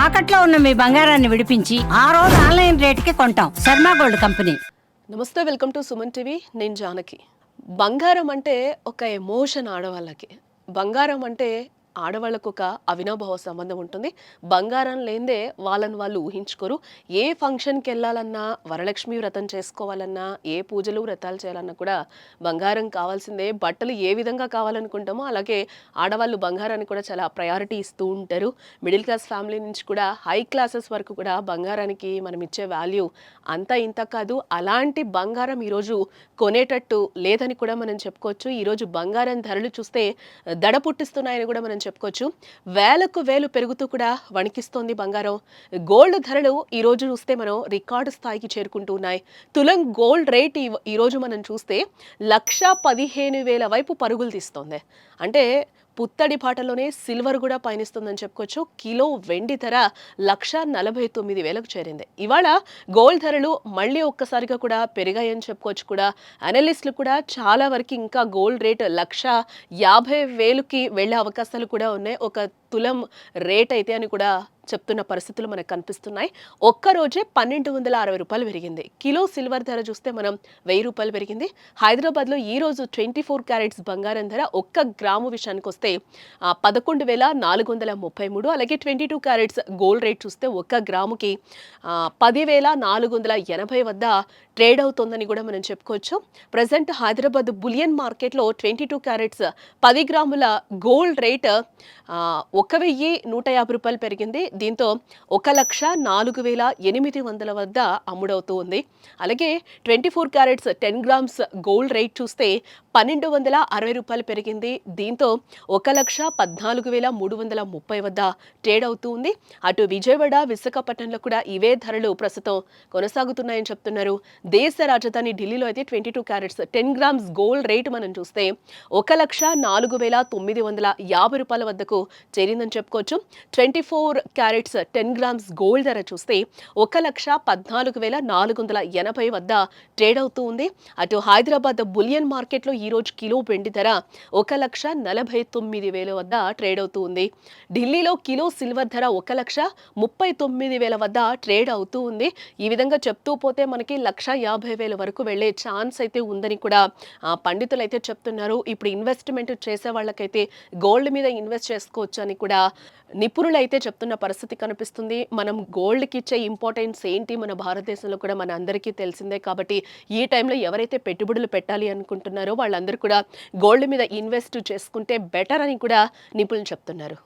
తాకట్లో ఉన్న మీ బంగారాన్ని విడిపించి ఆ రోజు ఆన్లైన్ రేటుకి కొంటాం. Sharma gold company. నమస్తే, వెల్కమ్ టు సుమన్ టీవీ. నేను జానకి. బంగారం అంటే ఒక ఎమోషన్ ఆడవాళ్ళకి. బంగారం అంటే ఆడవాళ్ళకు ఒక అవినాభావ సంబంధం ఉంటుంది. బంగారం లేనిదే వాళ్ళని వాళ్ళు ఊహించుకోరు. ఏ ఫంక్షన్కి వెళ్ళాలన్నా, వరలక్ష్మి వ్రతం చేసుకోవాలన్నా, ఏ పూజలు వ్రతాలు చేయాలన్నా కూడా బంగారం కావాల్సిందే. బట్టలు ఏ విధంగా కావాలనుకుంటామో అలాగే ఆడవాళ్ళు బంగారాన్ని కూడా చాలా ప్రయారిటీ ఇస్తూ ఉంటారు. మిడిల్ క్లాస్ ఫ్యామిలీ నుంచి కూడా హై క్లాసెస్ వరకు కూడా బంగారానికి మనం ఇచ్చే వాల్యూ అంతా ఇంత కాదు. అలాంటి బంగారం ఈరోజు కొనేటట్టు లేదని కూడా మనం చెప్పుకోవచ్చు. ఈరోజు బంగారం ధరలు చూస్తే దడ పుట్టిస్తున్నాయని కూడా మనం చెప్పుకోవచ్చు. వేలకు వేలు పెరుగుతూ కూడా వణికిస్తోంది బంగారం. గోల్డ్ ధరలు ఈరోజు చూస్తే మనం రికార్డు స్థాయికి చేరుకుంటూ ఉన్నాయి. తులం గోల్డ్ రేట్ ఈరోజు మనం చూస్తే 1,15,000 వైపు పరుగులు తీస్తోంది. అంటే పుత్తడి పాటలోనే సిల్వర్ కూడా పయనిస్తుందని చెప్పుకోవచ్చు. కిలో వెండి ధర 1,49,000కు చేరింది. ఇవాళ గోల్డ్ ధరలు మళ్ళీ ఒక్కసారిగా కూడా పెరిగాయని చెప్పుకోవచ్చు. కూడా అనలిస్టులు కూడా చాలా వరకు ఇంకా గోల్డ్ రేట్ 1,50,000కి వెళ్ళే అవకాశాలు కూడా ఉన్నాయి. ఒక తులం రేట్ అయితే అని కూడా చెప్తున్న పరిస్థితులు మనకు కనిపిస్తున్నాయి. ఒక్కరోజే 1,260 రూపాయలు పెరిగింది. కిలో సిల్వర్ ధర చూస్తే మనం 1,000 రూపాయలు పెరిగింది. హైదరాబాద్లో ఈ రోజు 24 క్యారెట్స్ బంగారం ధర 1 గ్రాము విషయానికి వస్తే 11,433. అలాగే 22 క్యారెట్స్ గోల్డ్ రేట్ చూస్తే 1 గ్రాముకి 10,480 వద్ద ట్రేడ్ అవుతోందని కూడా మనం చెప్పుకోవచ్చు. ప్రజెంట్ హైదరాబాద్ బులియన్ మార్కెట్లో 22 క్యారెట్స్ 10 గ్రాముల గోల్డ్ రేట్ 1,150 రూపాయలు పెరిగింది. దీంతో 1,04,800 వద్ద అమ్ముడవుతూ ఉంది. అలాగే 24 క్యారెట్స్ 10 గ్రామ్స్ గోల్డ్ రేట్ చూస్తే 1,260 రూపాయలు పెరిగింది. దీంతో 1,14,330 వద్ద ట్రేడ్ అవుతూ ఉంది. అటు విజయవాడ, విశాఖపట్నంలో కూడా ఇవే ధరలు ప్రస్తుతం కొనసాగుతున్నాయని చెప్తున్నారు. దేశ రాజధాని ఢిల్లీలో అయితే 22 క్యారెట్స్ 10 గ్రామ్స్ గోల్డ్ రేట్ మనం చూస్తే 1,04,950 రూపాయల వద్దకు చేరిందని చెప్పుకోవచ్చు. 24 క్యారెట్స్ 10 గ్రామ్స్ గోల్డ్ ధర చూస్తే 1,14,480 వద్ద ట్రేడ్ అవుతూ ఉంది. అటు హైదరాబాద్ బులియన్ మార్కెట్లో ఈ రోజు కిలో వెండి ధర 1,49,000 వద్ద ట్రేడ్ అవుతూ ఉంది. ఢిల్లీలో కిలో సిల్వర్ ధర 1,39,000 వద్ద ట్రేడ్ అవుతూ ఉంది. ఈ విధంగా చెప్తూ పోతే మనకి 1,50,000 వరకు వెళ్లే ఛాన్స్ అయితే ఉందని కూడా పండితులు అయితే చెప్తున్నారు. ఇప్పుడు ఇన్వెస్ట్మెంట్ చేసే వాళ్ళకైతే గోల్డ్ మీద ఇన్వెస్ట్ చేసుకోవచ్చు అని కూడా నిపుణులు అయితే చెప్తున్న పరిస్థితి కనిపిస్తుంది. మనం గోల్డ్కి ఇచ్చే ఇంపార్టెన్స్ ఏంటి మన భారతదేశంలో కూడా మన అందరికీ తెలిసిందే. కాబట్టి ఈ టైంలో ఎవరైతే పెట్టుబడులు పెట్టాలి అనుకుంటున్నారో వాళ్ళందరూ కూడా గోల్డ్ మీద ఇన్వెస్ట్ చేసుకుంటే బెటర్ అని కూడా నిపుణులు చెప్తున్నారు.